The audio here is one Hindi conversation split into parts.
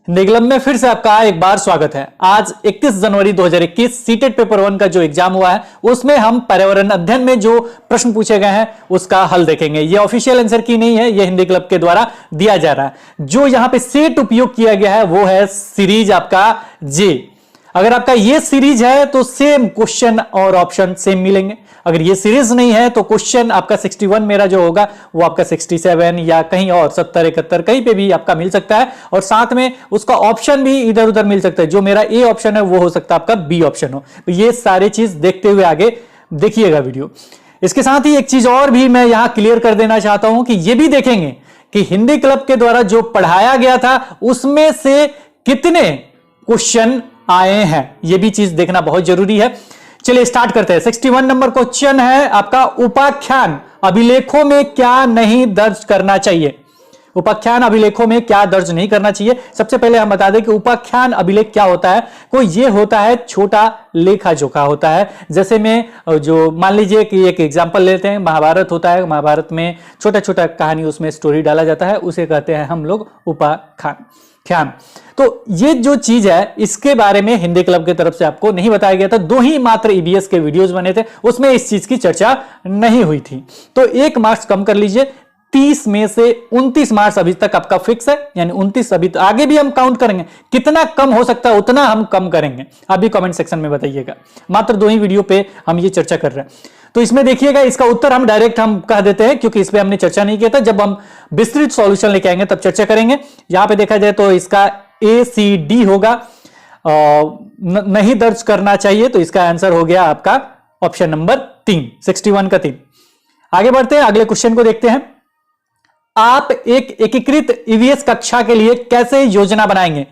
निगलम में फिर से आपका एक बार स्वागत है। आज 31 जनवरी 2021 सीटेट पेपर 1 का जो एग्जाम हुआ है उसमें हम पर्यावरण अध्ययन में जो प्रश्न पूछे गए हैं उसका हल देखेंगे। ये ऑफिशियल आंसर की नहीं है, ये हिंदी क्लब के द्वारा दिया जा रहा है। जो यहां पे सेट उपयोग किया गया है वो है सीरीज आपका जे। अगर आपका ये सीरीज है तो सेम क्वेश्चन और ऑप्शन सेम मिलेंगे। अगर ये सीरीज नहीं है तो क्वेश्चन आपका 61 मेरा जो होगा वो आपका 67 या कहीं और 70 71 कहीं पे भी आपका मिल सकता है, और साथ में उसका ऑप्शन भी इधर उधर मिल सकता है। जो मेरा ए ऑप्शन है वो हो सकता है आपका बी ऑप्शन हो। तो ये सारी चीज देखते हुए आगे देखिएगा वीडियो। इसके साथ ही एक चीज और भी मैं यहां क्लियर कर देना चाहता हूं कि ये भी देखेंगे कि हिंदी क्लब के द्वारा जो पढ़ाया गया था उसमें से कितने क्वेश्चन आए हैं, यह भी चीज देखना बहुत जरूरी है। चलिए स्टार्ट करते हैं। 61 नंबर क्वेश्चन है आपका, उपाख्यान अभिलेखों में क्या नहीं दर्ज करना चाहिए। उपाख्यान अभिलेखों में क्या दर्ज नहीं करना चाहिए। सबसे पहले हम बता दें कि उपाख्यान अभिलेख क्या होता है। कोई ये होता है छोटा लेखा जोखा होता है। जैसे में जो मान लीजिए कि एक एग्जांपल लेते हैं, महाभारत होता है, महाभारत में छोटा छोटा कहानी उसमें स्टोरी डाला जाता है, उसे कहते हैं हम लोग उपाख्यान। तो ये जो चीज है इसके बारे में हिंदी क्लब की तरफ से आपको नहीं बताया गया था। 2 ही मात्र ईबीएस के वीडियोस बने थे, उसमें इस चीज की चर्चा नहीं हुई थी। तो 1 मार्क्स कम कर लीजिए। 30 में से 29 मार्क्स अभी तक आपका फिक्स है, यानी 29 अभी आगे भी हम काउंट करेंगे। कितना कम हो सकता है उतना हम कम करेंगे, आप भी कमेंट सेक्शन में बताइएगा। मात्र 2 ही वीडियो पे हम ये चर्चा कर रहे हैं। तो इसमें देखिएगा इसका उत्तर हम डायरेक्ट हम कह देते हैं, क्योंकि इस पे हमने चर्चा नहीं किया था। जब हम विस्तृत सॉल्यूशन लेके आएंगे तब चर्चा करेंगे। यहां पे देखा जाए तो इसका ACD होगा, नहीं दर्ज करना चाहिए, तो इसका आंसर हो गया आपका ऑप्शन नंबर 3, 61 का 3। आगे बढ़ते हैं, अगले क्वेश्चन को देखते हैं। आप एक एकीकृत ईवीएस कक्षा के लिए कैसे योजना बनाएंगे।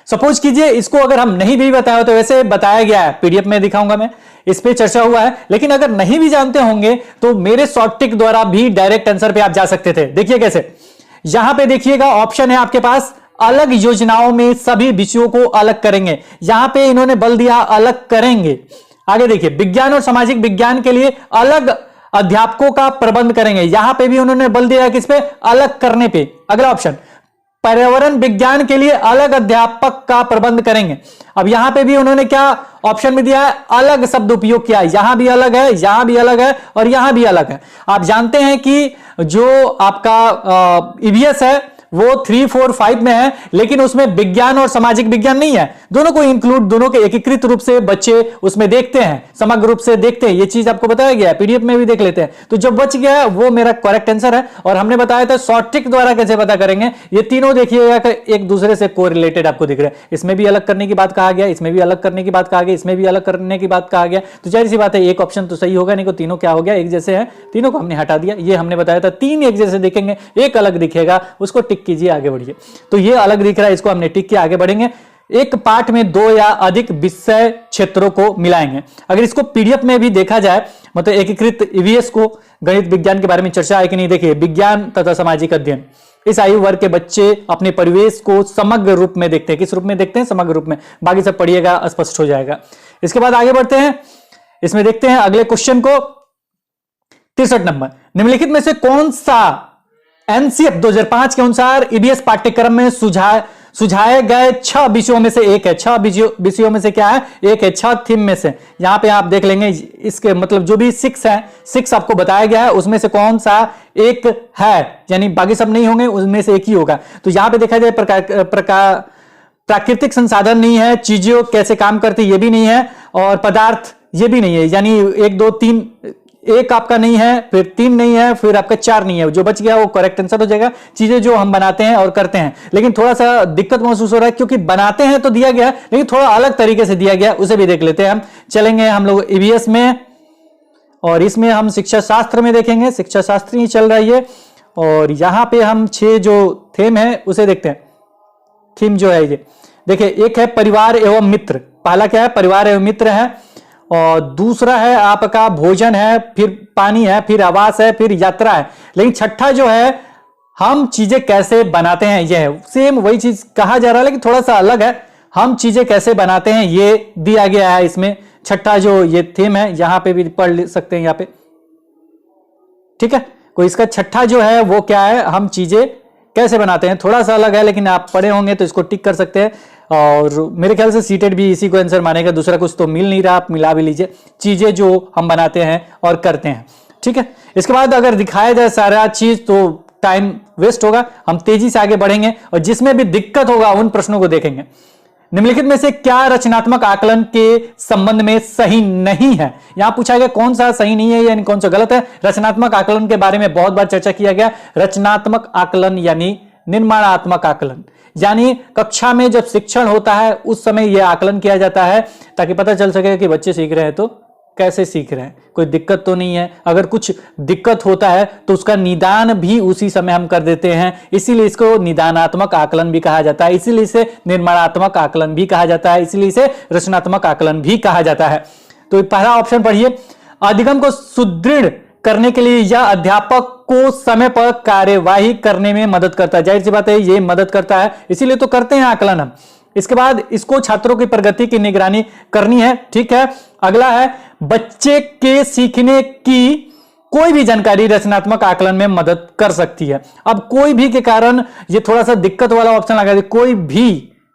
सपोज कीजिए इसको अगर हम नहीं भी बताया तो वैसे बताया गया है, पीडीएफ में दिखाऊंगा मैं, इस पे चर्चा हुआ है। लेकिन अगर नहीं भी जानते होंगे तो मेरे शॉर्ट ट्रिक द्वारा भी डायरेक्ट आंसर पे आप जा सकते थे। देखिए कैसे, यहां पे देखिएगा ऑप्शन है आपके पास, अलग योजनाओं में सभी विषयों को अलग करेंगे। यहां पे इन्होंने बल दिया अलग करेंगे। आगे देखिए, विज्ञान और सामाजिक विज्ञान के लिए अलग अध्यापकों का प्रबंध करेंगे। यहां पे भी उन्होंने बल दिया किस पे, अलग करने पे। अगला ऑप्शन, पर्यावरण विज्ञान के लिए अलग अध्यापक का प्रबंध करेंगे। अब यहां पे भी उन्होंने क्या ऑप्शन में दिया है, अलग शब्द उपयोग किया है। यहां भी अलग है, यहां भी अलग है और यहां भी अलग है। आप जानते हैं कि जो आपका ईवीएस है वो 3, 4, 5 में है, लेकिन उसमें विज्ञान और सामाजिक विज्ञान नहीं है। दोनों को इंक्लूड, दोनों के एकीकृत रूप से बच्चे उसमें देखते हैं, समग्र रूप से देखते हैं। ये चीज आपको बताया गया है, पीडीएफ में भी देख लेते हैं। तो जो बच गया है वो मेरा करेक्ट आंसर है। और हमने बताया था शॉर्ट ट्रिक द्वारा कैसे पता करेंगे। ये तीनों देखिएगा एक दूसरे से कोरिलेटेड आपको दिख रहे हैं। इसमें भी अलग करने की बात कहा गया, इसमें भी अलग करने की बात कहा गया, इसमें भी अलग करने की बात कहा गया। तो जाहिर सी बात है एक ऑप्शन तो सही होगा नहीं, तो तीनों क्या हो गया, एक जैसे हैं, तीनों को हमने हटा दिया। ये हमने बताया था 3 एक जैसे दिखेंगे, एक अलग दिखेगा, उसको टिक कीजिए, आगे बढ़िए। तो ये अलग दिख रहा है, इसको हमने टिक किया, आगे बढ़ेंगे। एक पाठ में 2 या अधिक विषय क्षेत्रों को मिलाएंगे। अगर इसको पीडीएफ में भी देखा जाए, मतलब एकीकृत ईवीएस को, गणित विज्ञान के बारे में चर्चा है कि नहीं। देखिए, विज्ञान तथा सामाजिक अध्ययन, इस आयु वर्ग के बच्चे अपने परिवेश को समग्र रूप में देखते हैं। किस रूप में देखते हैं, समग्र रूप में। बाकी सब पढ़िएगा, स्पष्ट हो जाएगा। इसके बाद आगे बढ़ते हैं, इसमें देखते हैं अगले क्वेश्चन को। 63 नंबर, निम्नलिखित में से कौन सा एनसीएफ 2005 के अनुसार ईबीएस पाठ्यक्रम में सुझाए गए 6 विषयों में से एक है। 6 विषयों में से क्या है, एक है। 6 थीम में से यहां पे आप देख लेंगे, इसके मतलब जो भी 6 है, 6 आपको बताया गया है, उसमें से कौन सा एक है, यानी बाकी सब नहीं होंगे, उसमें से एक ही होगा। तो यहां पे देखा जाए प्राकृतिक संसाधन नहीं है, चीजें कैसे काम करती ये भी नहीं है, और पदार्थ ये भी नहीं है। यानी 1, 2, 3, एक आपका नहीं है, फिर 3 नहीं है, फिर आपका 4 नहीं है। जो बच गया वो करेक्ट आंसर हो जाएगा। चीजें जो हम बनाते हैं और करते हैं, लेकिन थोड़ा सा दिक्कत महसूस हो रहा है क्योंकि बनाते हैं तो दिया गया, लेकिन थोड़ा अलग तरीके से दिया गया, उसे भी देख लेते हैं। हम चलेंगे हम लोग ईवीएस में, और इसमें हम शिक्षा शास्त्र में देखेंगे। शिक्षा शास्त्र ही चल रहा है ये, और यहां पे हम 6 जो थीम है उसे देखते हैं। थीम जो है ये देखिए, एक है परिवार एवं मित्र। पहला क्या है, परिवार एवं मित्र है, और दूसरा है आपका भोजन है, फिर पानी है, फिर आवास है, फिर यात्रा है। लेकिन छठा जो है, हम चीजें कैसे बनाते हैं, यह है। सेम वही चीज कहा जा रहा है, लेकिन थोड़ा सा अलग है। हम चीजें कैसे बनाते हैं ये दिया गया है इसमें। छठा जो ये थीम है, यहां पे भी पढ़ सकते हैं, यहां पे, ठीक है। कोई इसका छठा जो है वो क्या है, हम चीजें कैसे बनाते हैं, थोड़ा सा अलग है, लेकिन आप पढ़े होंगे तो इसको टिक कर सकते हैं। और मेरे ख्याल से सीटेट भी इसी को आंसर मानेगा, दूसरा कुछ तो मिल नहीं रहा, आप मिला भी लीजिए चीजें जो हम बनाते हैं और करते हैं। ठीक है, इसके बाद अगर दिखाया जाए सारा चीज तो टाइम वेस्ट होगा, हम तेजी से आगे बढ़ेंगे और जिसमें भी दिक्कत होगा उन प्रश्नों को देखेंगे। निम्नलिखित में से क्या रचनात्मक आकलन के संबंध में सही नहीं है? यहां पूछा गया कौन सा सही नहीं है यानी कौन सा गलत है। रचनात्मक आकलन के बारे में बहुत बार चर्चा किया गया। रचनात्मक आकलन यानी निर्माणात्मक आकलन, यानी कक्षा में जब शिक्षण होता है उस समय यह आकलन किया जाता है ताकि पता चल सके कि बच्चे सीख रहे हैं तो कैसे सीख रहे हैं, कोई दिक्कत तो नहीं है। अगर कुछ दिक्कत होता है तो उसका निदान भी उसी समय हम कर देते हैं, इसीलिए इसको निदानात्मक आकलन भी कहा जाता है, इसीलिए इसे निर्माणात्मक आकलन भी कहा जाता है, इसीलिए इसे रचनात्मक आकलन भी कहा जाता है। तो पहला ऑप्शन पढ़िए, अधिगम को सुदृढ़ करने के लिए यह अध्यापक को समय पर कार्यवाही करने में मदद करता है। जाहिर सी बात है ये मदद करता है, इसीलिए तो करते हैं आकलन हम। इसके बाद इसको छात्रों की प्रगति की निगरानी करनी है। ठीक है, अगला है बच्चे के सीखने की कोई भी जानकारी रचनात्मक आकलन में मदद कर सकती है। अब कोई भी के कारण ये थोड़ा सा दिक्कत वाला ऑप्शन लगा दिया,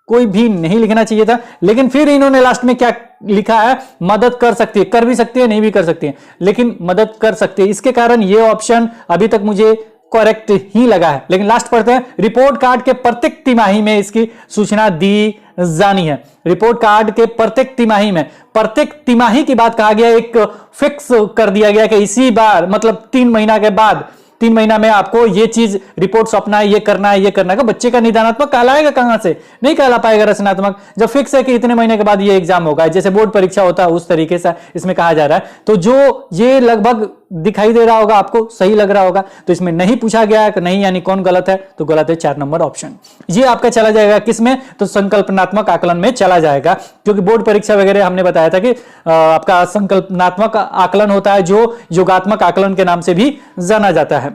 कोई भी नहीं लिखना चाहिए था, लेकिन फिर इन्होंने लास्ट में क्या लिखा है, मदद कर सकती है। कर भी सकती है, नहीं भी कर सकती है, लेकिन मदद कर सकती है। इसके कारण ये ऑप्शन अभी तक मुझे करेक्ट ही लगा है। लेकिन लास्ट पढ़ते हैं, रिपोर्ट कार्ड के प्रत्येक तिमाही में इसकी सूचना दी जानी है। रिपोर्ट कार्ड के प्रत्येक तिमाही में, प्रत्येक तिमाही की बात कहा गया, एक फिक्स कर दिया गया कि इसी बार मतलब 3 महीना के बाद 3 महीना में आपको ये चीज रिपोर्ट सौंपना है, ये करना है, ये करना है। बच्चे का निदानात्मक कहलाएगा कहां से, नहीं कहला पाएगा रचनात्मक। जब फिक्स है कि इतने महीने के बाद ये एग्जाम होगा, जैसे बोर्ड परीक्षा होता है उस तरीके से इसमें कहा जा रहा है। तो जो ये लगभग दिखाई दे रहा होगा आपको, सही लग रहा होगा, तो इसमें नहीं पूछा गया कि नहीं, यानी कौन गलत है, तो गलत है 4 नंबर ऑप्शन। ये आपका चला जाएगा किसमें, तो संकल्पनात्मक आकलन में चला जाएगा, क्योंकि बोर्ड परीक्षा वगैरह हमने बताया था कि आपका संकल्पनात्मक आकलन होता है जो योगात्मक आकलन के नाम से भी जाना जाता है।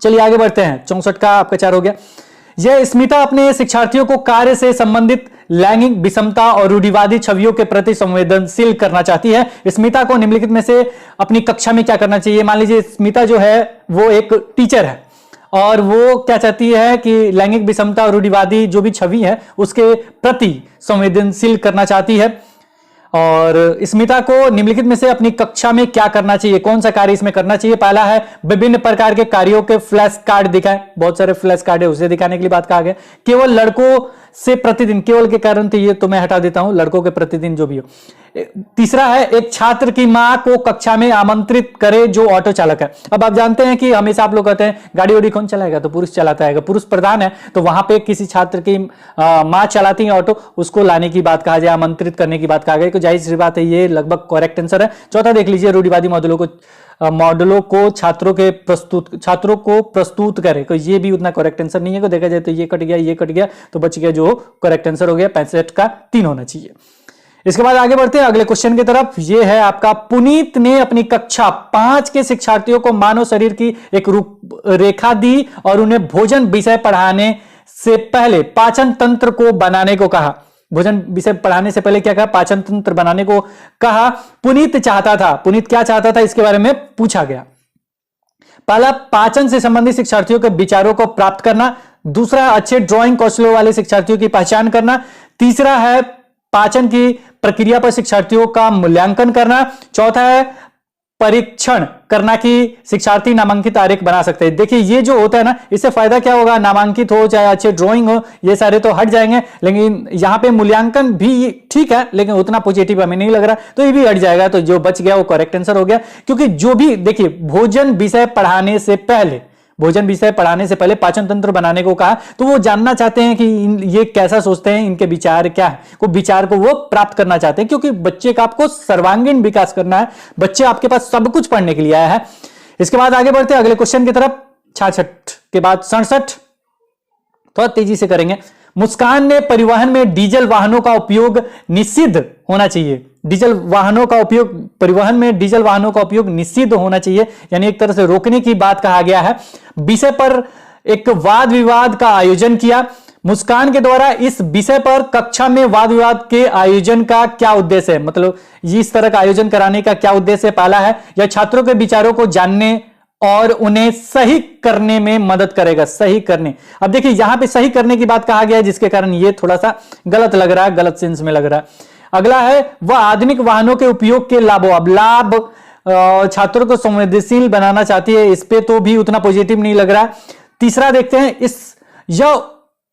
चलिए आगे बढ़ते हैं, 64 का आपका 4 हो गया। यह स्मिता अपने शिक्षार्थियों को कार्य से संबंधित लैंगिक विषमता और रूढ़िवादी छवियों के प्रति संवेदनशील करना चाहती है। स्मिता को निम्नलिखित में से अपनी कक्षा में क्या करना चाहिए? मान लीजिए स्मिता जो है वो एक टीचर है और वो क्या चाहती है कि लैंगिक विषमता और रूढ़िवादी जो भी छवि है उसके प्रति संवेदनशील करना चाहती है। और स्मिता को निम्नलिखित में से अपनी कक्षा में क्या करना चाहिए, कौन सा कार्य इसमें करना चाहिए? पहला है विभिन्न प्रकार के कार्यों के फ्लैश कार्ड दिखाएं, बहुत सारे फ्लैश कार्ड है उसे दिखाने के लिए बात कहा गया। केवल लड़कों से प्रतिदिन, केवल के कारण तो ये तो मैं हटा देता हूं, लड़कों के प्रतिदिन जो भी हो। तीसरा है एक छात्र की मां को कक्षा में आमंत्रित करे जो ऑटो चालक है। अब आप जानते हैं कि हमेशा आप लोग कहते हैं गाड़ी वाड़ी कौन चलाएगा, तो पुरुष चलाता है, पुरुष प्रधान है, तो वहां पे किसी छात्र की मां चलाती है ऑटो, उसको लाने की बात कहा जाए, आमंत्रित करने की बात कहा गया, जाहिर सी बात है ये लगभग करेक्ट आंसर है। चौथा देख लीजिए, रूढ़िवादी मॉडलों को छात्रों को प्रस्तुत करे, तो ये भी उतना करेक्ट आंसर नहीं है। को देखा जाए तो ये कट गया, तो बच गया जो करेक्ट आंसर हो गया 65 का 3 होना चाहिए। इसके बाद आगे बढ़ते हैं अगले क्वेश्चन की तरफ। ये है आपका, पुनीत ने अपनी कक्षा 5 के शिक्षार्थियों को मानव शरीर की एक रूपरेखा दी और उन्हें भोजन विषय पढ़ाने से पहले पाचन तंत्र को बनाने को कहा। भोजन विषय पढ़ाने से पहले क्या कहा? पाचन तंत्र बनाने को कहा। पुनीत क्या चाहता था इसके बारे में पूछा गया। पहला, पाचन से संबंधित शिक्षार्थियों के विचारों को प्राप्त करना। दूसरा, अच्छे ड्राइंग कौशलों वाले शिक्षार्थियों की पहचान करना। तीसरा है पाचन की प्रक्रिया पर शिक्षार्थियों का मूल्यांकन करना। चौथा है परीक्षण करना कि शिक्षार्थी नामांकित आरेख बना सकते हैं। देखिए ये जो होता है ना, इससे फायदा क्या होगा, नामांकित हो चाहे अच्छे ड्राइंग हो, ये सारे तो हट जाएंगे, लेकिन यहां पे मूल्यांकन भी ठीक है लेकिन उतना पॉजिटिव हमें नहीं लग रहा, तो ये भी हट जाएगा। तो जो बच गया वो करेक्ट आंसर हो गया, क्योंकि जो भी देखिए भोजन विषय पढ़ाने से पहले पाचन तंत्र बनाने को कहा, तो वो जानना चाहते हैं कि ये कैसा सोचते हैं, इनके विचार क्या है, को विचार को वो प्राप्त करना चाहते हैं, क्योंकि बच्चे का आपको सर्वांगीण विकास करना है। बच्चे आपके पास सब कुछ पढ़ने के लिए आया है। इसके बाद आगे बढ़ते हैं अगले क्वेश्चन की तरफ। 66 के बाद 67 थोड़ा तेजी से करेंगे। मुस्कान ने परिवहन में डीजल वाहनों का उपयोग निषिद्ध होना चाहिए। परिवहन में डीजल वाहनों का उपयोग निषिद्ध होना चाहिए, यानी एक तरह से रोकने की बात कहा गया है। विषय पर एक वाद विवाद का आयोजन किया। मुस्कान के द्वारा इस विषय पर कक्षा में वाद विवाद के आयोजन का क्या उद्देश्य है, मतलब इस तरह का आयोजन कराने का क्या उद्देश्य है? पहला है, यह छात्रों के विचारों को जानने और उन्हें सही करने में मदद करेगा। सही करने, अब देखिए यहां पे सही करने की बात कहा गया है, जिसके कारण ये थोड़ा सा गलत लग रहा है, गलत सेंस में लग रहा है। अगला है वह आधुनिक वाहनों के उपयोग के लाभों। अब लाभ छात्रों को संवेदनशील बनाना चाहती है, इस पे तो भी उतना पॉजिटिव नहीं लग रहा। तीसरा देखते हैं,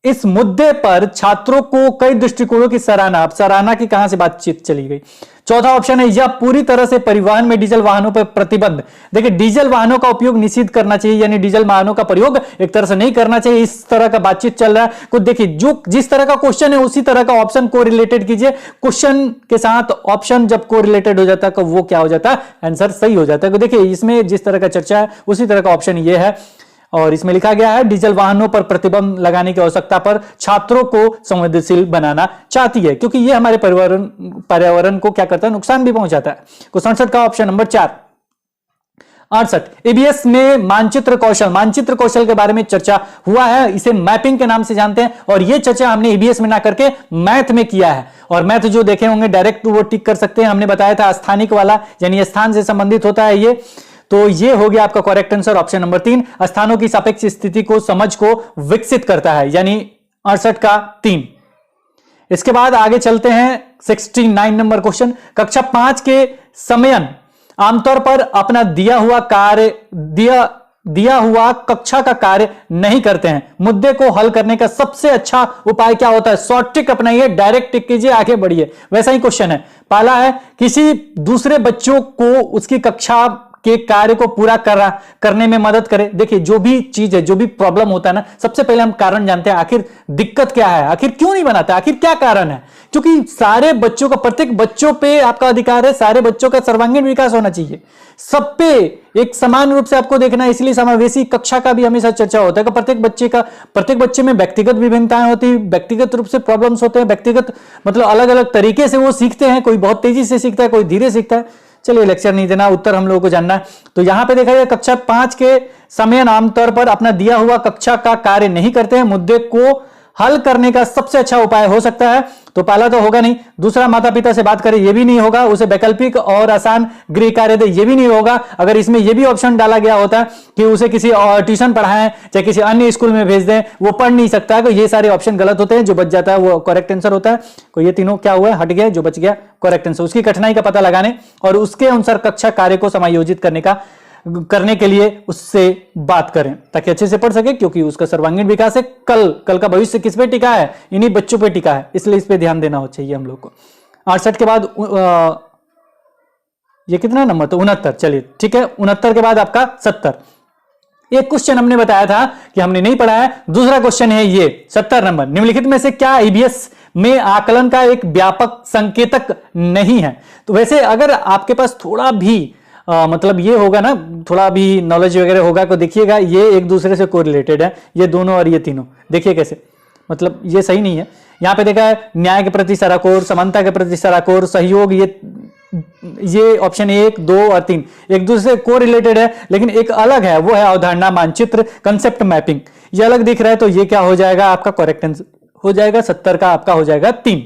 इस मुद्दे पर छात्रों को कई दृष्टिकोणों की सराहना। अब सराहना की कहां से बातचीत चली गई। चौथा ऑप्शन है, यह पूरी तरह से परिवहन में डीजल वाहनों पर प्रतिबंध। देखिए डीजल वाहनों का उपयोग निषिद्ध करना चाहिए, यानी डीजल वाहनों का प्रयोग एक तरह से नहीं करना चाहिए, इस तरह का बातचीत चल रहा है। कुछ देखिए जो जिस तरह का क्वेश्चन है उसी तरह का ऑप्शन को रिलेटेड कीजिए। क्वेश्चन के साथ ऑप्शन जब को रिलेटेड हो जाता है तो वो क्या हो जाता है, आंसर सही हो जाता है। तो देखिए इसमें जिस तरह का चर्चा है उसी तरह का ऑप्शन ये है, और इसमें लिखा गया है डीजल वाहनों पर प्रतिबंध लगाने की आवश्यकता पर छात्रों को संवेदनशील बनाना चाहती है, क्योंकि ये हमारे पर्यावरण को क्या करता है, नुकसान भी पहुंचाता है। क्वेश्चन 68 का ऑप्शन नंबर 4। 68 एबीएस में मानचित्र कौशल के बारे में चर्चा हुआ है, इसे मैपिंग के नाम से जानते हैं, और यह चर्चा हमने एबीएस में ना करके मैथ में किया है। और मैथ जो देखे होंगे डायरेक्ट वो टिक कर सकते हैं। हमने बताया था स्थानिक वाला, यानी स्थान से संबंधित होता है ये। तो ये हो गया आपका करेक्ट आंसर ऑप्शन नंबर 3। स्थानों की सापेक्ष स्थिति को समझ को विकसित करता है, यानी 68 का 3। इसके बाद आगे चलते हैं 69 नंबर क्वेश्चन। कक्षा 5 के समयन आमतौर पर अपना दिया हुआ कक्षा का कार्य नहीं करते हैं। मुद्दे को हल करने का सबसे अच्छा उपाय क्या होता है। शॉर्ट ट्रिक अपनाइए, डायरेक्ट टिक कीजिए, आगे बढ़िए। वैसा ही क्वेश्चन है। पहला है, किसी दूसरे बच्चों को उसकी कक्षा के कार्य को पूरा करने में मदद करे। देखिए जो भी चीज है, जो भी प्रॉब्लम होता है ना, सबसे पहले हम कारण जानते हैं, आखिर दिक्कत क्या है, आखिर क्यों नहीं बनाता, आखिर क्या कारण है। क्योंकि सारे बच्चों का, प्रत्येक बच्चों पे आपका अधिकार है, सारे बच्चों का सर्वांगीण विकास होना चाहिए, सब पे एक समान रूप से आपको देखना है। इसलिए समावेशी कक्षा का भी हमेशा चर्चा होता है कि प्रत्येक बच्चे में व्यक्तिगत विभिन्नताएं होती है, व्यक्तिगत रूप से प्रॉब्लम्स होते हैं, व्यक्तिगत मतलब अलग अलग तरीके से वो सीखते हैं। कोई बहुत तेजी से सीखता है, कोई धीरे सीखता है। चलिए लेक्चर नहीं देना, उत्तर हम लोगों को जानना है। तो यहां पे देखा जाए कक्षा 5 के समय आमतौर पर अपना दिया हुआ कक्षा का कार्य नहीं करते हैं। मुद्दे को हल करने का सबसे अच्छा उपाय हो सकता है, तो पहला तो होगा नहीं। दूसरा, माता पिता से बात करें, ये भी नहीं होगा। उसे वैकल्पिक और आसान गृह कार्य दे, ये भी नहीं होगा। अगर इसमें ये भी ऑप्शन डाला गया होता कि उसे किसी और ट्यूशन पढ़ाएं, चाहे किसी अन्य स्कूल में भेज दें, वो पढ़ नहीं सकता है, तो ये सारे ऑप्शन गलत होते हैं। जो बच जाता है वो करेक्ट आंसर होता है। तो ये तीनों क्या हुआ, हट गया, जो बच गया करेक्ट आंसर। उसकी कठिनाई का पता लगाने और उसके अनुसार कक्षा कार्य को समायोजित करने के लिए उससे बात करें, ताकि अच्छे से पढ़ सके, क्योंकि उसका सर्वांगीण विकास है। कल का भविष्य किस पे टिका है, इन्हीं बच्चों पे टिका है, इसलिए इस पे ध्यान देना हो चाहिए हम लोग को। 68 के बाद ये कितना नंबर, तो 69। चलिए ठीक है, 69 के बाद आपका 70। एक क्वेश्चन हमने बताया था कि हमने नहीं पढ़ा है, दूसरा क्वेश्चन है ये 70 नंबर। निम्नलिखित में से क्या ईबीएस में आकलन का एक व्यापक संकेतक नहीं है। तो वैसे अगर आपके पास थोड़ा भी मतलब ये होगा ना, थोड़ा भी नॉलेज वगैरह होगा, तो देखिएगा ये एक दूसरे से कोरिलेटेड है, ये दोनों और ये तीनों। देखिए कैसे, मतलब ये सही नहीं है। यहां पे देखा है न्याय के प्रति सराकोर, समानता के प्रति सराकोर, सहयोग, ये ऑप्शन 1, 2 और 3 एक दूसरे से कोरिलेटेड है, लेकिन एक अलग है, वो है अवधारणा मानचित्र, कंसेप्ट मैपिंग। ये अलग दिख रहा है, तो ये क्या हो जाएगा, आपका करेक्ट आंसर हो जाएगा 70 का, आपका हो जाएगा 3।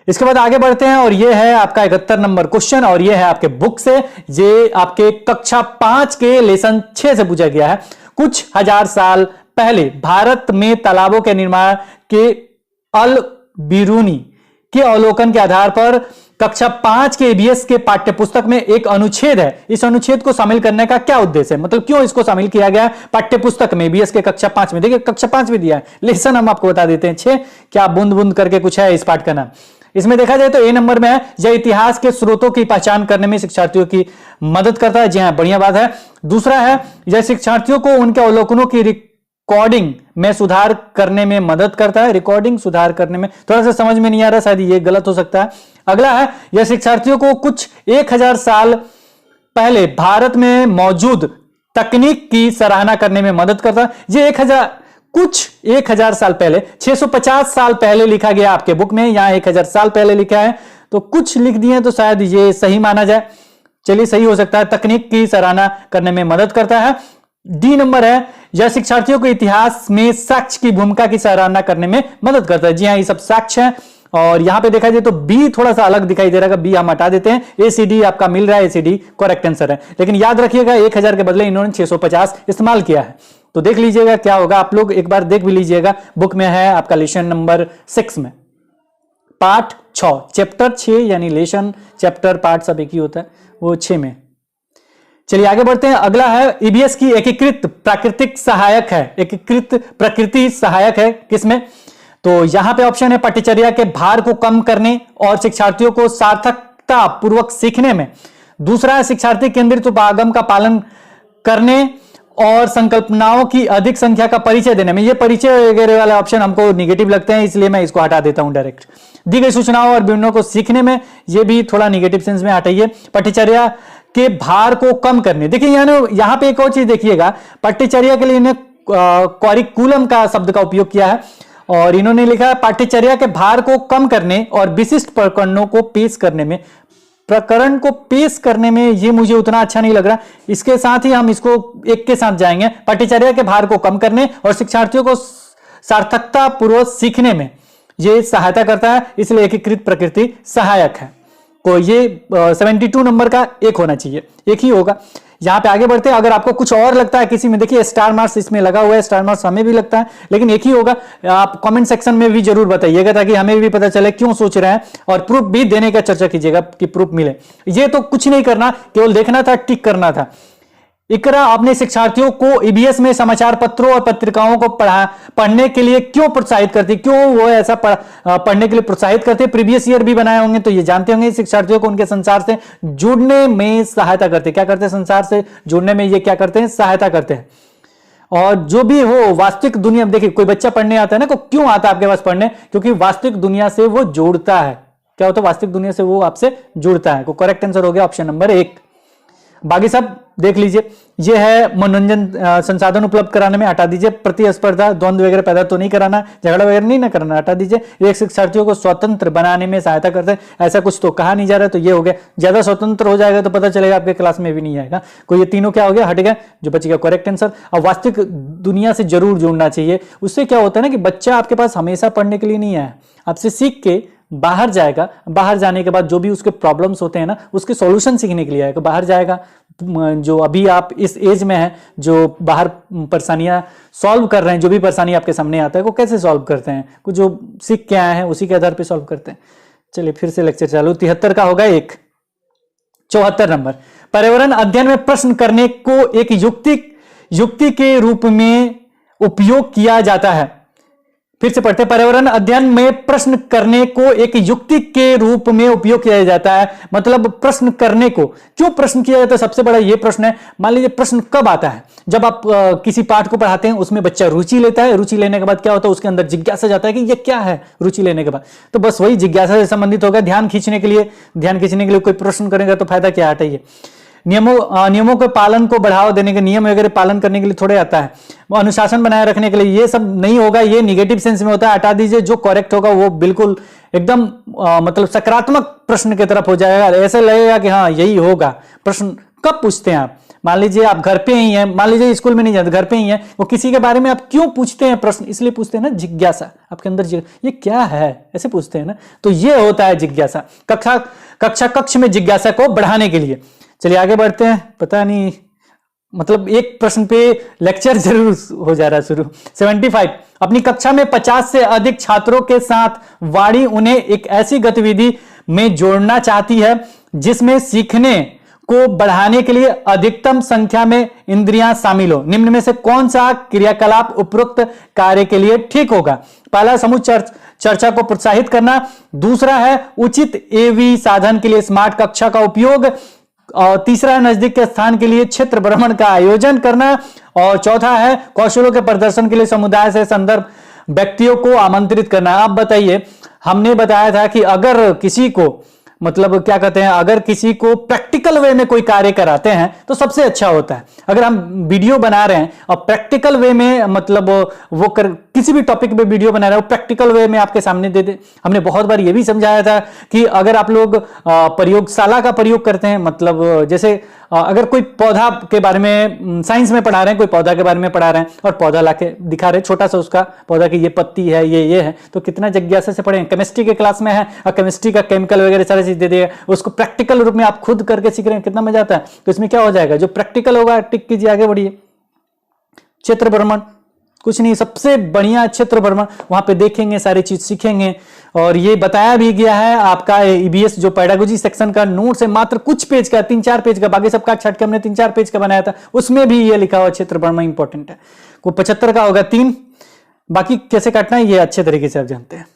इसके बाद आगे बढ़ते हैं, और ये है आपका 71 नंबर क्वेश्चन, और ये है आपके बुक से, ये आपके कक्षा 5 के लेसन 6 से पूछा गया है। कुछ हजार साल पहले भारत में तालाबों के निर्माण के अल बिरूनी के अवलोकन के आधार पर कक्षा 5 के ईबीएस के पाठ्य पुस्तक में एक अनुच्छेद है। इस अनुच्छेद को शामिल करने का क्या उद्देश्य है, मतलब क्यों इसको शामिल किया गया पाठ्य पुस्तक में, ईबीएस के कक्षा 5 में। देखिए कक्षा 5 में दिया है, लेसन हम आपको बता देते हैं 6, क्या बूंद बूंद करके कुछ है इस पाठ का नाम। इसमें देखा जाए तो ए नंबर में है, यह इतिहास के स्रोतों की पहचान करने में शिक्षार्थियों की मदद करता है। जी हाँ, बढ़िया बात है। दूसरा है, यह शिक्षार्थियों को उनके अवलोकनों की रिकॉर्डिंग में सुधार करने में मदद करता है। रिकॉर्डिंग सुधार करने में थोड़ा सा समझ में नहीं आ रहा, शायद ये गलत हो सकता है। अगला है, यह शिक्षार्थियों को कुछ 1000 साल पहले भारत में मौजूद तकनीक की सराहना करने में मदद करता है। ये 1000 साल पहले, 650 साल पहले लिखा गया आपके बुक में, यहां 1000 साल पहले लिखा है, तो कुछ लिख दिए तो शायद ये सही माना जाए। चलिए सही हो सकता है, तकनीक की सराहना करने में मदद करता है। डी नंबर है, यह शिक्षार्थियों को इतिहास में साक्ष्य की भूमिका की सराहना करने में मदद करता है। जी हाँ, ये सब साक्ष्य है, और यहां पे देखा जाए तो बी थोड़ा सा अलग दिखाई दे रहा है, बी हम हटा देते हैं, एसीडी आपका मिल रहा है, एसीडी करेक्ट आंसर है। लेकिन याद रखिएगा 1000 के बदले इन्होंने 650 इस्तेमाल किया है। तो देख लीजिएगा क्या होगा, आप लोग एक बार देख भी लीजिएगा, बुक में है आपका लेसन नंबर 6 में पार्ट 6 चैप्टर 6, यानी लेसन चैप्टर पार्ट सब एक ही होता है, वो 6 में। चलिए आगे बढ़ते हैं। अगला है ईबीएस की एकीकृत प्राकृतिक सहायक है, एकीकृत प्रकृति सहायक है किसमें? तो यहां पे ऑप्शन है पाठ्यचर्या के भार को कम करने और शिक्षार्थियों को सार्थकता पूर्वक सीखने में। दूसरा है शिक्षार्थी केंद्रित उपागम का पालन करने और संकल्पनाओं की अधिक संख्या का परिचय देने में। ये परिचय वगैरह वाले ऑप्शन हमको निगेटिव लगते हैं, इसलिए मैं इसको हटा देता हूं डायरेक्ट। दी गई सूचनाओं और विवरणों को सीखने में, ये भी थोड़ा निगेटिव सेंस में हटाइए। पाठ्यचर्या के भार को कम करने, देखिए यहां पे एक और चीज देखिएगा, पाठ्यचर्या के लिए इन्हें करिकुलम का शब्द का उपयोग किया है और इन्होंने लिखा है पाठ्यचर्या के भार को कम करने और विशिष्ट प्रकरणों को पेश करने में। प्रकरण को पेश करने में ये मुझे उतना अच्छा नहीं लग रहा, इसके साथ ही हम इसको एक के साथ जाएंगे। पाठ्यचर्या के भार को कम करने और शिक्षार्थियों को सार्थकता पूर्वक सीखने में ये सहायता करता है, इसलिए एकीकृत प्रकृति सहायक है। तो ये 72 नंबर का एक होना चाहिए, एक ही होगा। यहां पे आगे बढ़ते हैं। अगर आपको कुछ और लगता है किसी में, देखिए स्टार मार्क्स इसमें लगा हुआ है, स्टार मार्क्स हमें भी लगता है, लेकिन एक ही होगा। आप कमेंट सेक्शन में भी जरूर बताइएगा ताकि हमें भी पता चले क्यों सोच रहे हैं, और प्रूफ भी देने का चर्चा कीजिएगा कि प्रूफ मिले। ये तो कुछ नहीं करना, केवल देखना था, टिक करना था। इकरा अपने शिक्षार्थियों को ईबीएस में समाचार पत्रों और पत्रिकाओं को पढ़ने के लिए क्यों प्रोत्साहित करती, क्यों वो ऐसा पढ़ने के लिए प्रोत्साहित करते? प्रीवियस ईयर भी बनाए होंगे तो ये जानते होंगे। शिक्षार्थियों को उनके संसार से जुड़ने में सहायता करते, क्या करते हैं? संसार से जुड़ने में ये क्या करते हैं? सहायता करते हैं। और जो भी हो वास्तविक दुनिया, देखिए कोई बच्चा पढ़ने आता है ना, क्यों आता है आपके पास पढ़ने? क्योंकि वास्तविक दुनिया से वो जुड़ता है। क्या होता है? वास्तविक दुनिया से वो आपसे जुड़ता है। करेक्ट आंसर हो गया ऑप्शन नंबर 1। बाकी सब देख लीजिए। ये है मनोरंजन संसाधन उपलब्ध कराने में, हटा दीजिए। प्रतिस्पर्धा द्वंद्व वगैरह पैदा तो नहीं कराना, झगड़ा वगैरह नहीं ना करना, हटा दीजिए। एक शिक्षार्थियों को स्वतंत्र बनाने में सहायता करते हैं, ऐसा कुछ तो कहा नहीं जा रहा, तो ये हो गया। ज्यादा स्वतंत्र हो जाएगा तो पता चलेगा आपके क्लास में भी नहीं आएगा कोई। ये तीनों क्या हो गया? हट गया, जो बच गया करेक्ट आंसर। अब वास्तविक दुनिया से जरूर जुड़ना चाहिए। उससे क्या होता है ना कि बच्चा आपके पास हमेशा पढ़ने के लिए नहीं आया, आपसे सीख के बाहर जाएगा। बाहर जाने के बाद जो भी उसके प्रॉब्लम्स होते हैं ना, उसके सॉल्यूशन सीखने के लिए आएगा। बाहर जाएगा, जो अभी आप इस एज में है, जो बाहर परेशानियां सॉल्व कर रहे हैं, जो भी परेशानी आपके सामने आता है वो कैसे सॉल्व करते हैं, कुछ जो सीख के आए हैं उसी के आधार पे सॉल्व करते हैं। चलिए फिर से लेक्चर चालू। 73 का होगा 1। 74 नंबर, पर्यावरण अध्ययन में प्रश्न करने को एक युक्ति के रूप में उपयोग किया जाता है। फिर से पढ़ते, पर्यावरण अध्ययन में प्रश्न करने को एक युक्ति के रूप में उपयोग किया जाता है। मतलब प्रश्न करने को क्यों प्रश्न किया जाता है? सबसे बड़ा ये प्रश्न है। मान लीजिए प्रश्न कब आता है? जब आप किसी पाठ को पढ़ाते हैं, उसमें बच्चा रुचि लेता है। रुचि लेने के बाद क्या होता है? उसके अंदर जिज्ञासा जाता है कि ये क्या है। रुचि लेने के बाद तो बस वही जिज्ञासा से संबंधित होगा। ध्यान खींचने के लिए कोई प्रश्न करेगा तो फायदा क्या? हटाइए। नियमों के पालन को बढ़ावा देने के, नियम वगैरह पालन करने के लिए थोड़े आता है। अनुशासन बनाए रखने के लिए, ये सब नहीं होगा, ये निगेटिव सेंस में होता है, हटा दीजिए। जो करेक्ट होगा वो बिल्कुल एकदम मतलब सकारात्मक प्रश्न की तरफ हो जाएगा। ऐसे लगेगा कि हाँ यही होगा। प्रश्न कब पूछते हैं आप? मान लीजिए आप घर पे ही हैं, मान लीजिए स्कूल में नहीं जाते, घर पे ही हैं, वो किसी के बारे में आप क्यों पूछते हैं प्रश्न? इसलिए पूछते हैं ना, जिज्ञासा आपके अंदर, ये क्या है ऐसे पूछते हैं ना, तो ये होता है जिज्ञासा। कक्ष में जिज्ञासा को बढ़ाने के लिए। चलिए आगे बढ़ते हैं। पता नहीं, मतलब एक प्रश्न पे लेक्चर जरूर हो जा रहा है शुरू। 75, अपनी कक्षा में 50 से अधिक छात्रों के साथ वाणी उन्हें एक ऐसी गतिविधि में जोड़ना चाहती है जिसमें सीखने को बढ़ाने के लिए अधिकतम संख्या में इंद्रियां शामिल हो। निम्न में से कौन सा क्रियाकलाप उपरोक्त कार्य के लिए ठीक होगा? पहला, समूह चर्चा को प्रोत्साहित करना। दूसरा है उचित एवी साधन के लिए स्मार्ट कक्षा का उपयोग। और तीसरा है नजदीक के स्थान के लिए क्षेत्र भ्रमण का आयोजन करना। और चौथा है कौशलों के प्रदर्शन के लिए समुदाय से संदर्भ व्यक्तियों को आमंत्रित करना। आप बताइए, हमने बताया था कि अगर किसी को मतलब क्या कहते हैं, अगर किसी को प्रैक्टिकल वे में कोई कार्य कराते हैं तो सबसे अच्छा होता है। अगर हम वीडियो बना रहे हैं और प्रैक्टिकल वे में मतलब वो किसी भी टॉपिक पे वीडियो बना रहा हूं, प्रैक्टिकल वे में आपके सामने दे दे। हमने बहुत बार ये भी समझाया था कि अगर आप लोग प्रयोगशाला का प्रयोग करते हैं, मतलब जैसे अगर कोई पौधा के बारे में साइंस में पढ़ा रहे हैं, कोई पौधा के बारे में पढ़ा रहे हैं और पौधा लाके दिखा रहे हैं छोटा सा उसका पौधा की ये पत्ती है, ये है, तो कितना जिज्ञासा से पढ़ें। केमिस्ट्री के क्लास में है और केमिस्ट्री का केमिकल वगैरह सारी चीज दे देगा, उसको प्रैक्टिकल रूप में आप खुद करके सीख रहे हैं, कितना मजा आता है। तो इसमें क्या हो जाएगा, जो प्रैक्टिकल होगा टिक कीजिए, आगे बढ़िए। क्षेत्र भ्रमण, कुछ नहीं, सबसे बढ़िया क्षेत्र भ्रमण, वहां पे देखेंगे, सारी चीज सीखेंगे। और ये बताया भी गया है आपका ईबीएस जो पेडागोजी सेक्शन का नोट्स है, मात्र कुछ पेज का, 3-4 पेज का, बाकी सब काट छाट के हमने 3-4 पेज का बनाया था, उसमें भी ये लिखा हुआ क्षेत्र भ्रमण इंपॉर्टेंट है। को 75 का होगा 3, बाकी कैसे काटना है ये अच्छे तरीके से आप जानते हैं।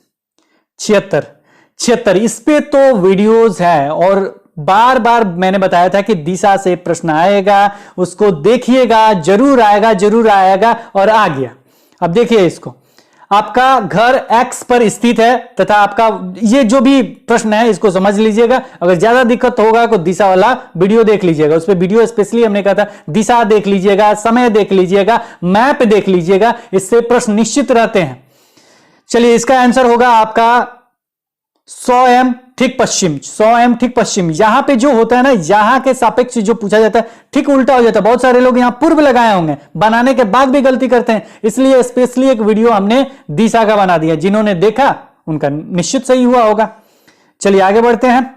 76 इस पे तो वीडियोस है और बार बार मैंने बताया था कि दिशा से प्रश्न आएगा, उसको देखिएगा, जरूर आएगा और आ गया। अब देखिए इसको, आपका घर एक्स पर स्थित है तथा आपका ये जो भी प्रश्न है इसको समझ लीजिएगा। अगर ज्यादा दिक्कत होगा तो दिशा वाला वीडियो देख लीजिएगा, उस पर वीडियो स्पेशली हमने कहा था, दिशा देख लीजिएगा, समय देख लीजिएगा, मैप देख लीजिएगा, इससे प्रश्न निश्चित रहते हैं। चलिए इसका आंसर होगा आपका 100 एम ठीक पश्चिम, 100 एम ठीक पश्चिम। यहां पे जो होता है ना, यहां के सापेक्ष जो पूछा जाता है ठीक उल्टा हो जाता है। बहुत सारे लोग यहां पूर्व लगाए होंगे, बनाने के बाद भी गलती करते हैं, इसलिए स्पेशली एक वीडियो हमने दिशा का बना दिया। जिन्होंने देखा उनका निश्चित सही हुआ होगा। चलिए आगे बढ़ते हैं।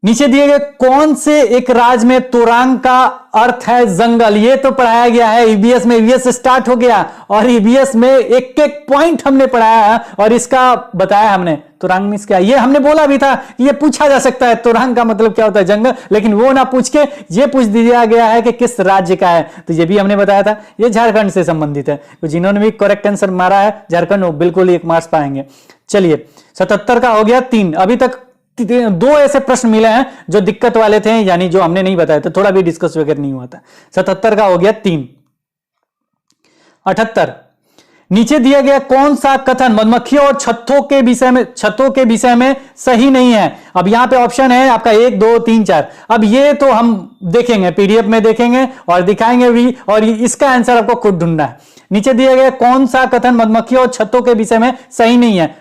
नीचे दिए गए कौन से एक राज्य में तोरांग का अर्थ है जंगल, ये तो पढ़ाया गया है ईबीएस में। ईबीएस स्टार्ट हो गया और ईबीएस में एक एक पॉइंट हमने पढ़ाया है और इसका बताया हमने। तोरांग मींस क्या, ये हमने बोला भी था कि ये पूछा जा सकता है, तोरांग का मतलब क्या होता है जंगल, लेकिन वो ना पूछ के ये पूछ दिया गया है कि किस राज्य का है, तो ये भी हमने बताया था। ये झारखंड से संबंधित है, तो जिन्होंने भी करेक्ट आंसर मारा है झारखंड, वो बिल्कुल 1 मार्क्स पाएंगे। चलिए 77 का हो गया 3। अभी तक 2 ऐसे प्रश्न मिले हैं जो दिक्कत वाले थे, यानी जो हमने नहीं बताया था, थोड़ा भी डिस्कस वगैरह नहीं हुआ था। 77 का हो गया 3। 78 नीचे दिया गया कौन सा कथन मधुमक्खियों और छत्तों के विषय में सही नहीं है। अब यहां पे ऑप्शन है आपका 1, 2, 3, 4। अब ये तो हम देखेंगे, पीडीएफ में देखेंगे और दिखाएंगे भी, और इसका आंसर आपको खुद ढूंढना है। नीचे दिया गया कौन सा कथन मधुमक्खियों और छत्तों के विषय में सही नहीं है।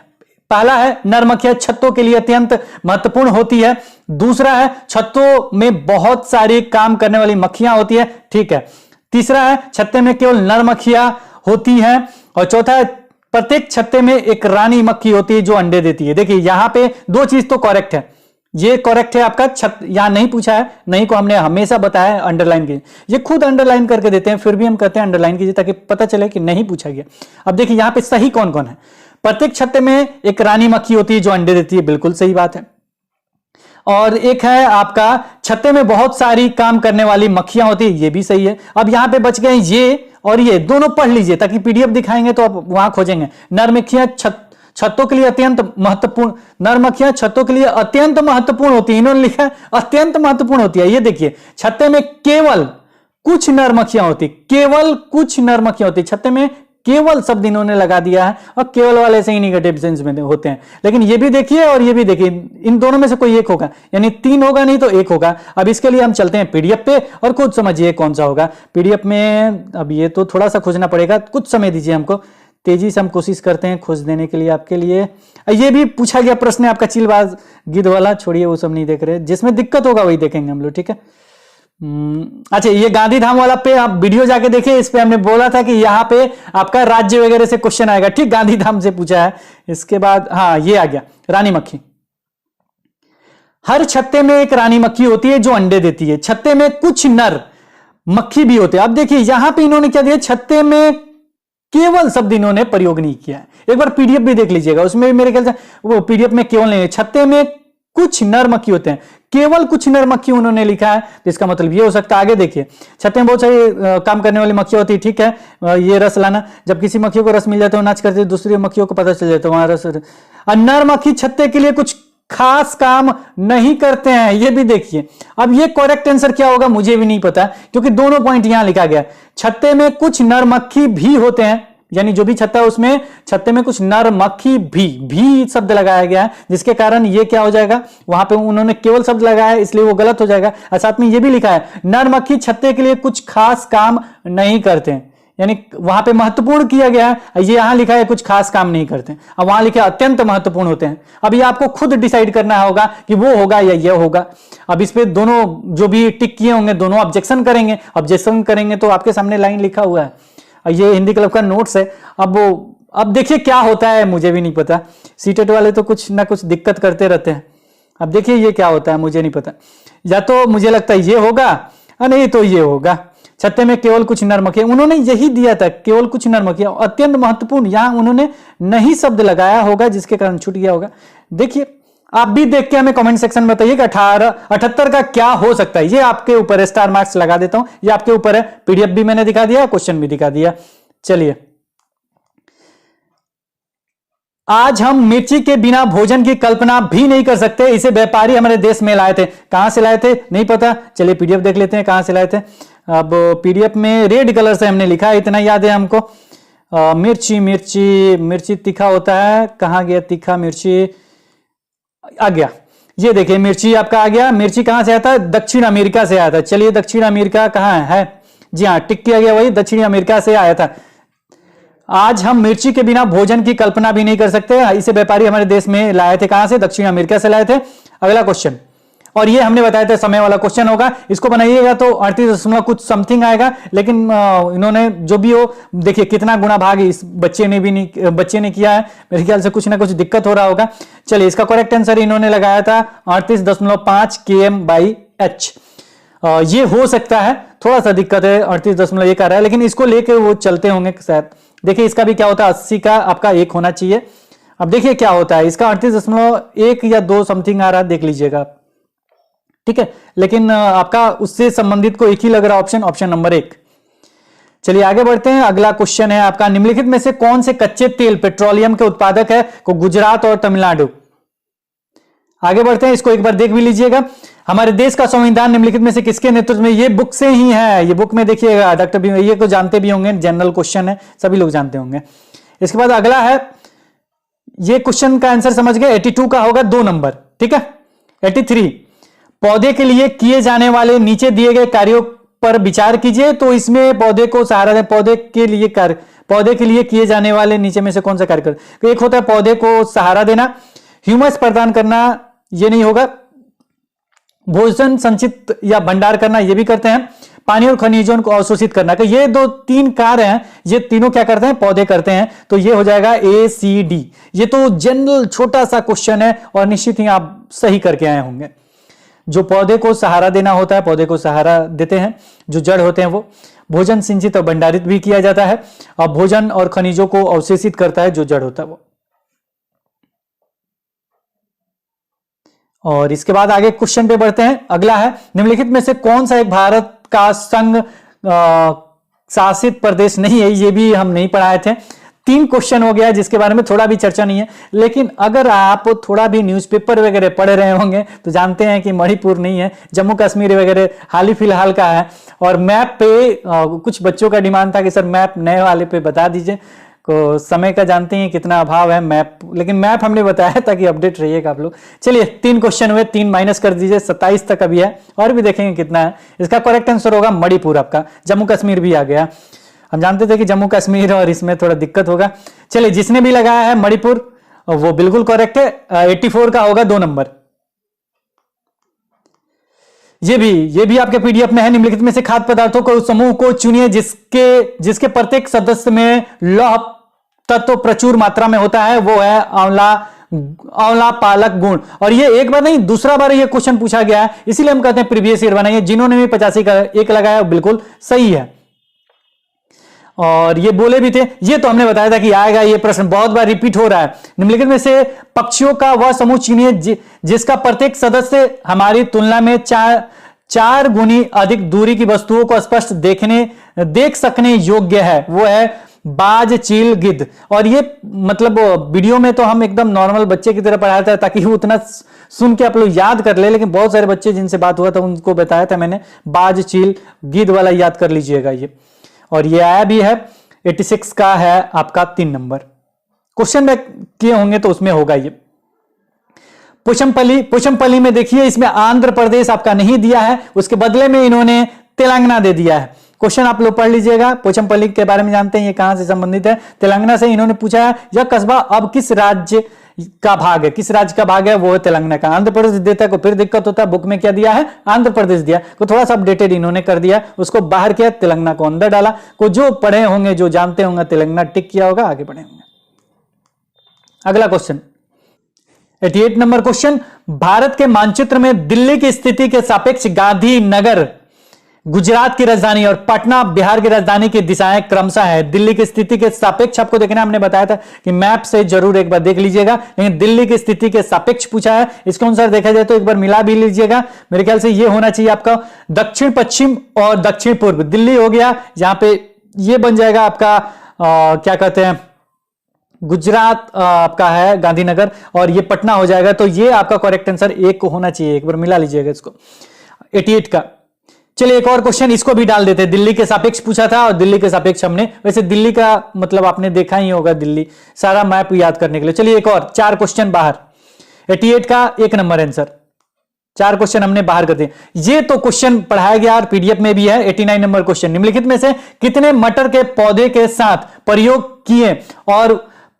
पहला है नर मक्खियां छत्तों के लिए अत्यंत महत्वपूर्ण होती है। दूसरा है छत्तों में बहुत सारी काम करने वाली मक्खियां होती है, ठीक है। तीसरा है छत्ते में केवल नर मक्खियां होती हैं। और चौथा है प्रत्येक छत्ते में एक रानी मक्खी होती है जो अंडे देती है। देखिए यहां पे 2 चीज तो करेक्ट है, ये करेक्ट है आपका। यहां नहीं पूछा है, नहीं को हमने हमेशा बताया है अंडरलाइन कीजिए, ये खुद अंडरलाइन करके देते हैं, फिर भी हम कहते हैं अंडरलाइन कीजिए ताकि पता चले कि नहीं पूछा गया। अब देखिए यहां पे सही कौन कौन है। प्रत्येक छत्ते में एक रानी मक्खी होती है जो अंडे देती है, बिल्कुल सही बात है। और एक है आपका छत्ते में बहुत सारी काम करने वाली मक्खियां होती है, ये भी सही है। अब यहां पे बच गए ये और ये, दोनों पढ़ लीजिए ताकि पीडीएफ दिखाएंगे तो आप वहां खोजेंगे। नर मक्खियां छत्तों के लिए अत्यंत महत्वपूर्ण, नर मक्खियां छत्तों के लिए अत्यंत महत्वपूर्ण होती है, इन्होंने लिखा है अत्यंत महत्वपूर्ण होती है। ये देखिए छत्ते में केवल कुछ नर मक्खियां होती, केवल कुछ नर मक्खियां होती छत्ते में, केवल शब्द इन्होंने लगा दिया है और केवल वाले से ही निगेटिव सेंस में होते हैं। लेकिन ये भी देखिए और ये भी देखिए, इन दोनों में से कोई एक होगा, यानी 3 होगा नहीं तो 1 होगा। अब इसके लिए हम चलते हैं पीडीएफ पे और खुद समझिए कौन सा होगा पीडीएफ में। अब ये तो थोड़ा सा खोजना पड़ेगा, कुछ समय दीजिए हमको, तेजी से हम कोशिश करते हैं खोज देने के लिए आपके लिए। ये भी पूछा गया प्रश्न है आपका चिलबाज गिद्ध वाला, छोड़िए वो सब नहीं देख रहे, जिसमें दिक्कत होगा वही देखेंगे हम लोग, ठीक है। अच्छा ये गांधीधाम वाला पे आप वीडियो जाके देखिए, इस पे हमने बोला था कि यहाँ पे आपका राज्य वगैरह से क्वेश्चन आएगा, ठीक। गांधीधाम से पूछा है। इसके बाद हाँ ये आ गया रानी मक्खी। हर छत्ते में एक रानी मक्खी होती है जो अंडे देती है, छत्ते में कुछ नर मक्खी भी होते हैं। अब देखिए यहां पे इन्होंने क्या दिया, छत्ते में केवल शब्द इन्होंने प्रयोग नहीं किया है। एक बार पीडीएफ भी देख लीजिएगा, उसमें भी मेरे ख्याल से वो पीडीएफ में केवल नहीं है, छत्ते में कुछ नर मक्खी होते हैं, केवल कुछ नर मक्खी उन्होंने लिखा है, तो इसका मतलब ये हो सकता है। आगे देखिए छत्ते में बहुत सारी काम करने वाली मक्खियां होती है, ठीक है। ये रस लाना, जब किसी मक्खियों को रस मिल जाता है नाच करते हैं, दूसरी मक्खियों को पता चल जाता है वहां रस। नर मक्खी छत्ते के लिए कुछ खास काम नहीं करते हैं, ये भी देखिए। अब ये करेक्ट आंसर क्या होगा मुझे भी नहीं पता, क्योंकि दोनों पॉइंट यहां लिखा गया, छत्ते में कुछ नर मक्खी भी होते हैं, यानी जो भी छत्ता है उसमें छत्ते में कुछ नर मक्खी भी शब्द लगाया गया है, जिसके कारण ये क्या हो जाएगा, वहां पे उन्होंने केवल शब्द लगाया है इसलिए वो गलत हो जाएगा। और साथ में ये भी लिखा है नर मक्खी छत्ते के लिए कुछ खास काम नहीं करते हैं, यानी वहां पे महत्वपूर्ण किया गया है, ये यहां लिखा है कुछ खास काम नहीं करते, अब वहां लिखा अत्यंत महत्वपूर्ण होते हैं। अब ये आपको खुद डिसाइड करना होगा कि वो होगा या ये होगा। अब इस पे दोनों जो भी टिक किए होंगे दोनों ऑब्जेक्शन करेंगे, ऑब्जेक्शन करेंगे तो आपके सामने लाइन लिखा हुआ है, ये हिंदी क्लब का नोट्स है। अब देखिए क्या होता है, मुझे भी नहीं पता, सीटेट वाले तो कुछ ना कुछ दिक्कत करते रहते हैं। अब देखिए ये क्या होता है, मुझे नहीं पता, या तो मुझे लगता है ये होगा और नहीं तो ये होगा। छत्ते में केवल कुछ नर्मक है, उन्होंने यही दिया था, केवल कुछ नर्मक है, अत्यंत महत्वपूर्ण, यहां उन्होंने नहीं शब्द लगाया होगा जिसके कारण छूट गया होगा। देखिए आप भी देख के हमें कमेंट सेक्शन में बताइए कि 78 का क्या हो सकता है। ये आपके ऊपर है, स्टार मार्क्स लगा देता हूं, ये आपके ऊपर है। पीडीएफ भी मैंने दिखा दिया, क्वेश्चन भी दिखा दिया। चलिए आज हम मिर्ची के बिना भोजन की कल्पना भी नहीं कर सकते, इसे व्यापारी हमारे देश में लाए थे। कहां से लाए थे नहीं पता, चलिए पीडीएफ देख लेते हैं कहां से लाए थे। अब पीडीएफ में रेड कलर से हमने लिखा है, इतना याद है हमको। मिर्ची मिर्ची मिर्ची तीखा होता है, कहां गया तीखा मिर्ची, आ गया, ये देखिए मिर्ची आपका आ गया। मिर्ची कहां से आता है, दक्षिण अमेरिका से आया था। चलिए दक्षिण अमेरिका कहां है, जी हाँ टिक किया गया, वही दक्षिण अमेरिका से आया था। आज हम मिर्ची के बिना भोजन की कल्पना भी नहीं कर सकते, इसे व्यापारी हमारे देश में लाए थे, कहां से, दक्षिण अमेरिका से लाए थे। अगला क्वेश्चन, और ये हमने बताया था समय वाला क्वेश्चन होगा, इसको बनाइएगा तो 38 कुछ समथिंग आएगा, लेकिन इन्होंने जो भी हो, देखिए कितना गुणा भाग इस बच्चे ने किया है, मेरे ख्याल से कुछ ना कुछ दिक्कत हो रहा होगा। चलिए इसका करेक्ट आंसर इन्होंने लगाया था 38.5 km/h। ये हो सकता है, थोड़ा सा दिक्कत है, 38.1 आ रहा है, लेकिन इसको लेके वो चलते होंगे शायद। देखिए इसका भी क्या होता है, 80 का आपका 1 होना चाहिए। अब देखिए क्या होता है, इसका 38.1 या 2 समथिंग आ रहा है, देख लीजिएगा, ठीक है। लेकिन आपका उससे संबंधित को एक ही लग रहा ऑप्शन नंबर 1। चलिए आगे बढ़ते हैं। अगला क्वेश्चन है आपका, निम्नलिखित में से कौन से कच्चे तेल पेट्रोलियम के उत्पादक है, को गुजरात और तमिलनाडु। आगे बढ़ते हैं, इसको एक बार देख भी लीजिएगा। हमारे देश का संविधान निम्नलिखित में से किसके नेतृत्व में, ये बुक से ही है, ये बुक में देखिएगा, डॉक्टर भी ये को जानते भी होंगे, जनरल क्वेश्चन है, सभी लोग जानते होंगे। इसके बाद अगला है, ये क्वेश्चन का आंसर समझ गए, 82 का होगा 2 नंबर, ठीक है। 83, पौधे के लिए किए जाने वाले नीचे दिए गए कार्यों पर विचार कीजिए, तो इसमें पौधे को सहारा दें, पौधे के लिए किए जाने वाले नीचे में से कौन सा कार्य कर, तो एक होता है पौधे को सहारा देना, ह्यूमस प्रदान करना, ये नहीं होगा, भोजन संचित या भंडार करना, ये भी करते हैं, पानी और खनिजों को अवशोषित करना, तो ये 2-3 कार्य हैं, ये तीनों क्या करते हैं, पौधे करते हैं, तो ये हो जाएगा ACD। ये तो जनरल छोटा सा क्वेश्चन है और निश्चित ही आप सही करके आए होंगे। जो पौधे को सहारा देना होता है, पौधे को सहारा देते हैं, जो जड़ होते हैं वो, भोजन सिंचित और भंडारित भी किया जाता है, और भोजन और खनिजों को अवशोषित करता है, जो जड़ होता है वो। और इसके बाद आगे क्वेश्चन पे बढ़ते हैं। अगला है, निम्नलिखित में से कौन सा एक भारत का संघ शासित प्रदेश नहीं है, ये भी हम नहीं पढ़ाए थे। 3 क्वेश्चन हो गया जिसके बारे में थोड़ा भी चर्चा नहीं है, लेकिन अगर आप थोड़ा भी न्यूज़पेपर वगैरह पढ़ रहे होंगे तो जानते हैं कि मणिपुर नहीं है, जम्मू कश्मीर वगैरह हाल ही फिलहाल का है। और मैप पे कुछ बच्चों का डिमांड था कि सर मैप नए वाले पे बता दीजिए, को समय का जानते हैं कितना अभाव है मैप, लेकिन मैप हमने बताया ताकि अपडेट रहिएगा आप लोग। चलिए 3 क्वेश्चन हुए, 3 माइनस कर दीजिए, 27 तक अभी है, और भी देखेंगे कितना है। इसका करेक्ट आंसर होगा मणिपुर आपका, जम्मू कश्मीर भी आ गया, हम जानते थे कि जम्मू कश्मीर और इसमें थोड़ा दिक्कत होगा। चलिए जिसने भी लगाया है मणिपुर वो बिल्कुल करेक्ट है, 84 का होगा 2 नंबर। ये भी आपके पीडीएफ में है। निम्नलिखित में से खाद्य पदार्थों को समूह को चुनिए जिसके प्रत्येक सदस्य में लौह तत्व प्रचुर मात्रा में होता है, वो है आंवला पालक गुण। और ये एक बार नहीं दूसरा बार ये क्वेश्चन पूछा गया है, इसीलिए हम कहते हैं प्रीवियस ईयर बनाइए। जिन्होंने भी 85 का 1 लगाया वो बिल्कुल सही है, और ये बोले भी थे, ये तो हमने बताया था कि आएगा ये प्रश्न, बहुत बार रिपीट हो रहा है। निम्नलिखित में से पक्षियों का वह समूह चुनिए जिसका प्रत्येक सदस्य हमारी तुलना में 4 गुनी अधिक दूरी की वस्तुओं को स्पष्ट देख सकने योग्य है, वो है बाज, चील, गिद्ध। और ये मतलब वीडियो में तो हम एकदम नॉर्मल बच्चे की तरह पढ़ाया था ताकि वो उतना सुन के आप लोग याद कर ले, लेकिन बहुत सारे बच्चे जिनसे बात हुआ था उनको बताया था मैंने, बाज, चील, गिद्ध वाला याद कर लीजिएगा ये। और ये आया भी है, 86 का है आपका 3 नंबर। क्वेश्चन में किए होंगे तो उसमें होगा ये। पुशमपल्ली में देखिए, इसमें आंध्र प्रदेश आपका नहीं दिया है, उसके बदले में इन्होंने तेलंगाना दे दिया है। क्वेश्चन आप लोग पढ़ लीजिएगा। पोचमपल्ली के बारे में जानते हैं, ये कहां से संबंधित है? तेलंगाना से। इन्होंने पूछा है यह कस्बा अब किस राज्य का भाग है? किस राज्य का भाग है? वो है तेलंगाना का। आंध्र प्रदेश देता है को फिर दिक्कत होता है, बुक में क्या दिया है? आंध्र प्रदेश दिया को, थोड़ा सा अपडेटेड इन्होंने कर दिया, उसको बाहर किया, तेलंगाना को अंदर डाला। को जो पढ़े होंगे, जो जानते होंगे, तेलंगाना टिक किया होगा, आगे बढ़े होंगे। अगला क्वेश्चन 88 नंबर क्वेश्चन, भारत के मानचित्र में दिल्ली की स्थिति के सापेक्ष गांधीनगर गुजरात की राजधानी और पटना बिहार की राजधानी की दिशाएं क्रमशः है। दिल्ली की स्थिति के सापेक्ष आपको देखना, हमने बताया था कि मैप से जरूर एक बार देख लीजिएगा, लेकिन दिल्ली की स्थिति के सापेक्ष पूछा है। इसके अनुसार देखा जाए तो एक बार मिला भी लीजिएगा। मेरे ख्याल से ये होना चाहिए आपका दक्षिण पश्चिम और दक्षिण पूर्व। दिल्ली हो गया, जहां पे ये बन जाएगा आपका क्या कहते हैं, गुजरात आपका है गांधीनगर, और ये पटना हो जाएगा। तो ये आपका करेक्ट आंसर एक को होना चाहिए, एक बार मिला लीजिएगा इसको 88 का। चलिए एक और क्वेश्चन इसको भी डाल देते हैं। दिल्ली के सापेक्ष पूछा था और दिल्ली के सापेक्ष हमने, वैसे दिल्ली का मतलब आपने देखा ही होगा, दिल्ली सारा मैप याद करने के लिए। चलिए एक और 4 क्वेश्चन बाहर, 88 का 1 नंबर आंसर। 4 क्वेश्चन हमने बाहर कर दिए। ये तो क्वेश्चन पढ़ाया गया और पीडीएफ में भी है। 89 नंबर क्वेश्चन, निम्नलिखित में से कितने मटर के पौधे के साथ प्रयोग किए और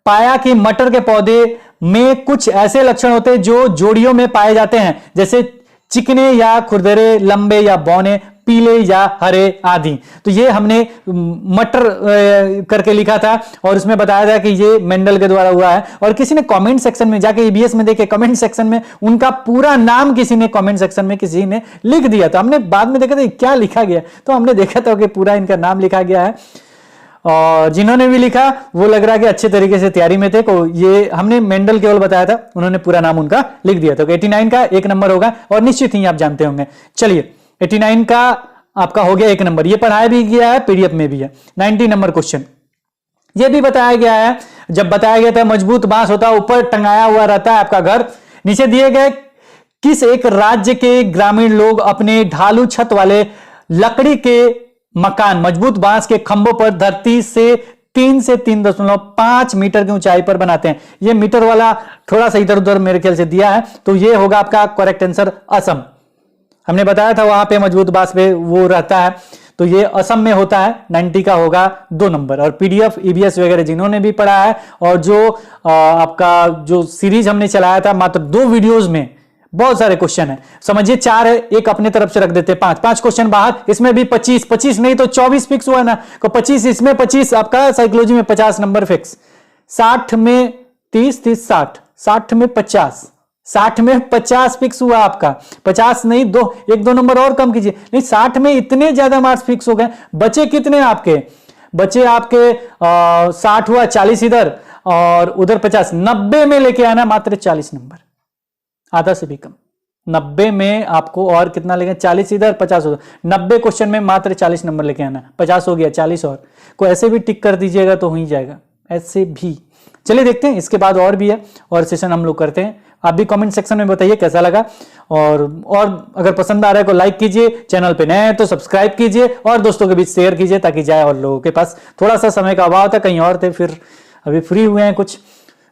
पाया कि मटर के पौधे में कुछ ऐसे लक्षण होते हैं जो जोड़ियों में पाए जाते हैं, जैसे चिकने या खुरदरे, लंबे या बौने, पीले या हरे आदि। तो ये हमने मटर करके लिखा था और उसमें बताया था कि ये मेंडल के द्वारा हुआ है। और किसी ने कमेंट सेक्शन में जाके ईबीएस में देखे, कमेंट सेक्शन में उनका पूरा नाम किसी ने कमेंट सेक्शन में किसी ने लिख दिया। तो हमने बाद में देखा था क्या लिखा गया, तो हमने देखा था कि पूरा इनका नाम लिखा गया है। और जिन्होंने भी लिखा वो लग रहा है कि अच्छे तरीके से तैयारी में थे। को ये हमने मेंडल केवल बताया था, उन्होंने पूरा नाम उनका लिख दिया। तो 89 का 1 नंबर होगा और निश्चित ही आप जानते होंगे। चलिए 89 का आपका हो गया 1 नंबर, ये पढ़ाया भी गया है, पीडीएफ में भी है। 90 नंबर क्वेश्चन, ये भी बताया गया है। जब बताया गया था मजबूत बांस होता है, ऊपर टंगाया हुआ रहता है आपका घर। नीचे दिए गए किस एक राज्य के ग्रामीण लोग अपने ढालू छत वाले लकड़ी के मकान मजबूत बांस के खंभों पर धरती से 3 से 3.5 मीटर की ऊंचाई पर बनाते हैं? ये मीटर वाला थोड़ा सा इधर उधर मेरे ख्याल से दिया है, तो ये होगा आपका करेक्ट आंसर असम। हमने बताया था वहां पे मजबूत बांस पे वो रहता है, तो ये असम में होता है। 90 का होगा 2 नंबर। और पीडीएफ ईबीएस वगैरह जिन्होंने भी पढ़ा है, और जो आपका जो सीरीज हमने चलाया था मात्र 2 वीडियोज में बहुत सारे क्वेश्चन है, समझिए 4 है, एक अपने तरफ से रख देते हैं 5 क्वेश्चन बाहर। इसमें भी 25 नहीं तो 24 फिक्स हुआ ना, तो 25 इसमें 25 आपका साइकोलॉजी में 50 नंबर फिक्स। 60 में 30 60 में 50, 60 में 50 फिक्स हुआ आपका। 50 नहीं, 1-2 नंबर और कम कीजिए। नहीं, 60 में इतने ज्यादा मार्क्स फिक्स हो गए। बचे कितने आपके? बचे आपके 60 हुआ, 40 इधर और उधर 50, 90 में लेके आना मात्र 40 नंबर, आधा से भी कम। 90 में आपको और कितना लेंगे? 40 इधर 50 उधर, 90 क्वेश्चन में मात्र 40 नंबर लेके आना। 50 हो गया, 40 और को ऐसे भी टिक कर दीजिएगा तो हो ही जाएगा, ऐसे भी। चलिए देखते हैं, इसके बाद और भी है और सेशन हम लोग करते हैं। आप भी कमेंट सेक्शन में बताइए कैसा लगा, और अगर पसंद आ रहा है तो लाइक कीजिए, चैनल पे नए हैं तो सब्सक्राइब कीजिए और दोस्तों के बीच शेयर कीजिए ताकि जाए और लोगों के पास। थोड़ा सा समय का अभाव था, कहीं और थे, फिर अभी फ्री हुए हैं, कुछ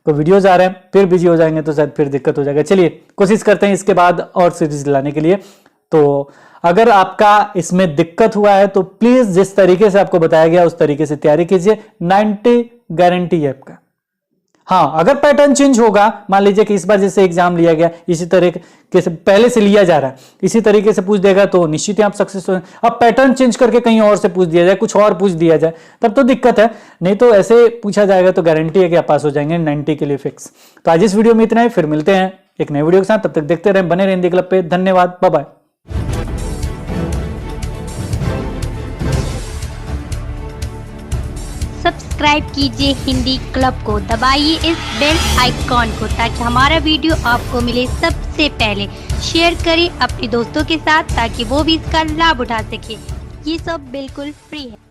तो वीडियोज आ रहे हैं, फिर बिजी हो जाएंगे तो शायद फिर दिक्कत हो जाएगा। चलिए कोशिश करते हैं इसके बाद और सीरीज लाने के लिए। तो अगर आपका इसमें दिक्कत हुआ है तो प्लीज जिस तरीके से आपको बताया गया उस तरीके से तैयारी कीजिए, 90 गारंटी है आपका। हाँ, अगर पैटर्न चेंज होगा, मान लीजिए कि इस बार जैसे एग्जाम लिया गया इसी तरीके से पहले से लिया जा रहा है, इसी तरीके से पूछ देगा तो निश्चित ही आप सक्सेस हो। अब पैटर्न चेंज करके कहीं और से पूछ दिया जाए, कुछ और पूछ दिया जाए, तब तो दिक्कत है। नहीं तो ऐसे पूछा जाएगा तो गारंटी है कि आप पास हो जाएंगे 90 के लिए फिक्स। तो आज इस वीडियो में इतना ही, फिर मिलते हैं एक नए वीडियो के साथ। तब तक देखते रहें, बने रहें हिंदी क्लब पे। धन्यवाद, बाय बाय। सब्सक्राइब कीजिए हिंदी क्लब को, दबाइए इस बेल आइकॉन को ताकि हमारा वीडियो आपको मिले सबसे पहले। शेयर करें अपने दोस्तों के साथ ताकि वो भी इसका लाभ उठा सके। ये सब बिल्कुल फ्री है।